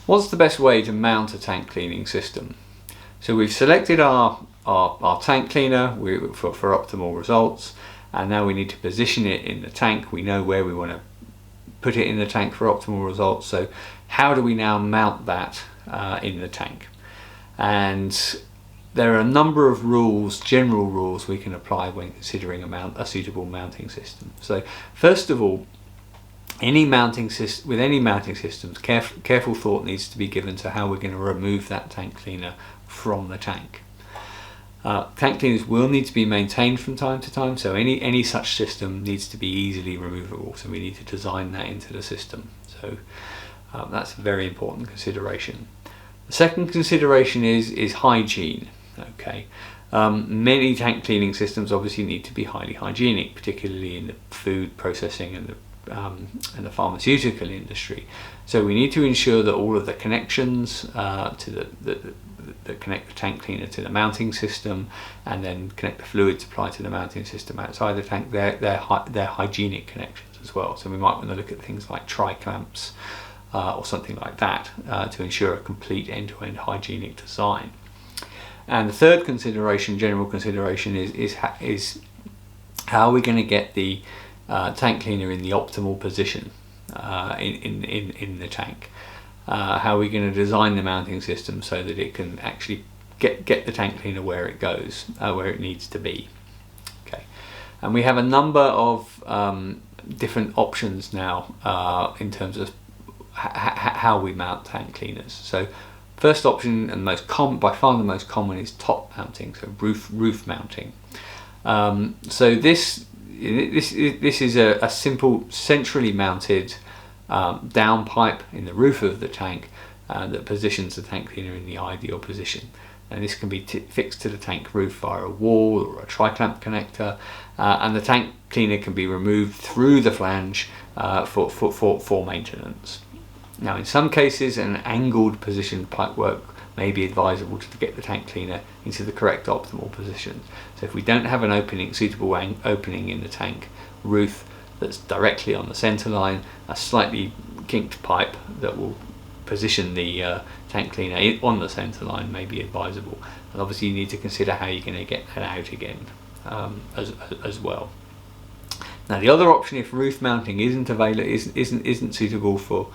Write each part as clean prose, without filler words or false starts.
What's the best way to mount a tank cleaning system? So we've selected our tank cleaner for optimal results, and now we need to position it in the tank. We know where we want to put it in the tank for optimal results. So how do we now mount that in the tank? And there are a number of rules, general rules, we can apply when considering a suitable mounting system. So first of all, with any mounting systems, careful thought needs to be given to how we're going to remove that tank cleaner from the tank. Tank cleaners will need to be maintained from time to time, so any such system needs to be easily removable, so we need to design that into the system. So that's a very important consideration. The second consideration is hygiene. Okay, many tank cleaning systems obviously need to be highly hygienic, particularly in the food processing and the pharmaceutical industry. So we need to ensure that all of the connections that connect the tank cleaner to the mounting system, and then connect the fluid supply to the mounting system outside the tank, they're hygienic connections as well. So we might want to look at things like tri-clamps or something like that to ensure a complete end-to-end hygienic design. And the third consideration, general consideration, is how are we going to get the tank cleaner in the optimal position in the tank? How are we going to design the mounting system so that it can actually get the tank cleaner where it goes, where it needs to be? Okay, and we have a number of different options now in terms of how we mount tank cleaners. So first option, and by far the most common, is top mounting, so roof mounting. So this is a simple centrally mounted down pipe in the roof of the tank that positions the tank cleaner in the ideal position. And this can be fixed to the tank roof via a wall or a tri-clamp connector, and the tank cleaner can be removed through the flange for maintenance. Now, in some cases, an angled positioned pipework may be advisable to get the tank cleaner into the correct optimal position. So if we don't have an suitable opening in the tank roof that's directly on the centre line, a slightly kinked pipe that will position the tank cleaner on the centre line may be advisable. And obviously you need to consider how you're going to get that out again as well. Now, the other option, if roof mounting isn't suitable for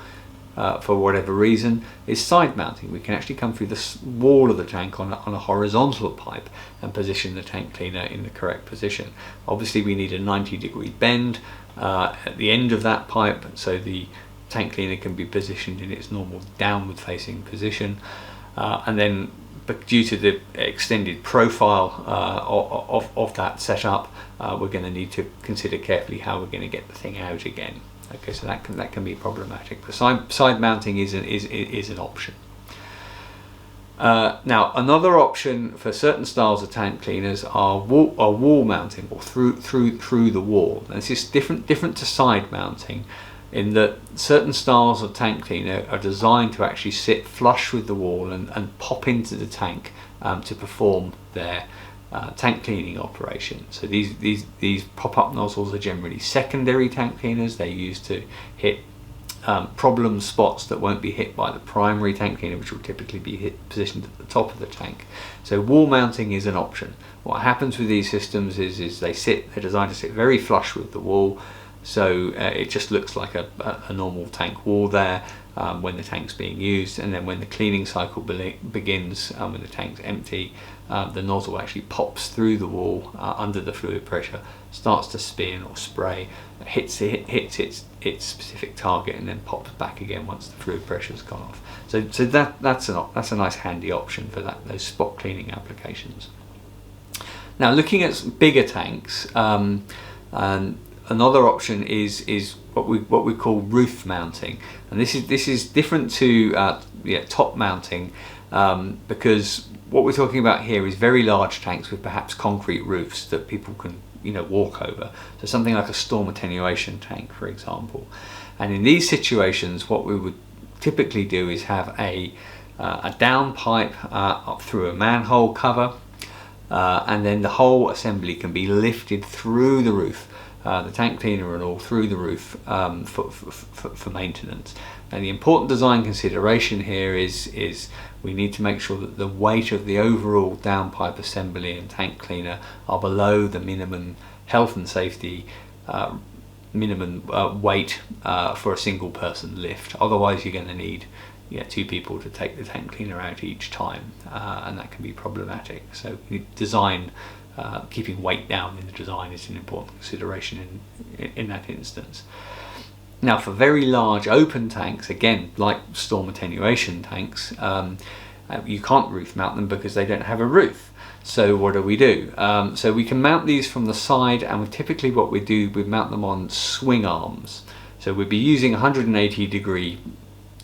whatever reason, is side mounting. We can actually come through the wall of the tank on a horizontal pipe and position the tank cleaner in the correct position. Obviously we need a 90-degree bend at the end of that pipe, so the tank cleaner can be positioned in its normal downward facing position, and then, but due to the extended profile of that setup, we're going to need to consider carefully how we're going to get the thing out again. Okay, so that can be problematic. But side mounting is an option. Now, another option for certain styles of tank cleaners are wall mounting, or through the wall. And this is different to side mounting, in that certain styles of tank cleaner are designed to actually sit flush with the wall and pop into the tank to perform their tank cleaning operation. So these pop-up nozzles are generally secondary tank cleaners. They're used to hit problem spots that won't be hit by the primary tank cleaner, which will typically be positioned at the top of the tank. So wall mounting is an option. What happens with these systems is they're designed to sit very flush with the wall, so it just looks like a normal tank wall there when the tank's being used, and then when the cleaning cycle begins, when the tank's empty, the nozzle actually pops through the wall under the fluid pressure, starts to spin or spray, hits its specific target, and then pops back again once the fluid pressure's gone off. So that's a nice handy option for those spot cleaning applications. Now, looking at bigger tanks, another option is what we call roof mounting, and this is different to top mounting, because what we're talking about here is very large tanks with perhaps concrete roofs that people can walk over. So something like a storm attenuation tank, for example. And in these situations, what we would typically do is have a down pipe up through a manhole cover, and then the whole assembly can be lifted through the roof the tank cleaner and all through the roof for maintenance. And the important design consideration here is we need to make sure that the weight of the overall downpipe assembly and tank cleaner are below the minimum health and safety minimum weight for a single person lift. Otherwise you're going to need 2 people to take the tank cleaner out each time, and that can be problematic. So design, keeping weight down in the design is an important consideration in that instance. Now for very large open tanks, again like storm attenuation tanks, you can't roof mount them because they don't have a roof. So what do? So we can mount these from the side, and typically what we do, we mount them on swing arms. So we'd be using 180 degree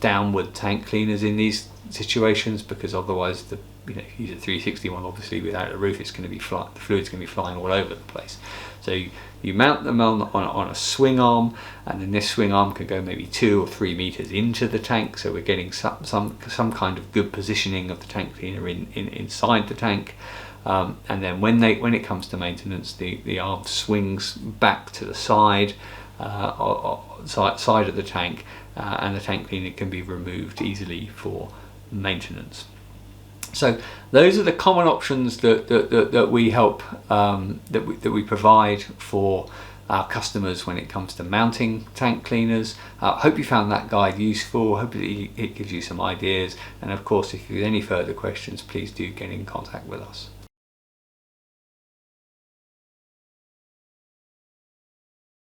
downward tank cleaners in these situations, because otherwise if you use a 360 one, obviously without a roof, it's going to be the fluid's going to be flying all over the place. So you mount them on a swing arm, and then this swing arm can go maybe 2 or 3 meters into the tank, so we're getting some kind of good positioning of the tank cleaner inside the tank. And then when it comes to maintenance, the arm swings back to the side of the tank, and the tank cleaner can be removed easily for maintenance. So those are the common options that we help that we provide for our customers when it comes to mounting tank cleaners. Hope you found that guide useful. Hope it gives you some ideas, and of course if you have any further questions, please do get in contact with us.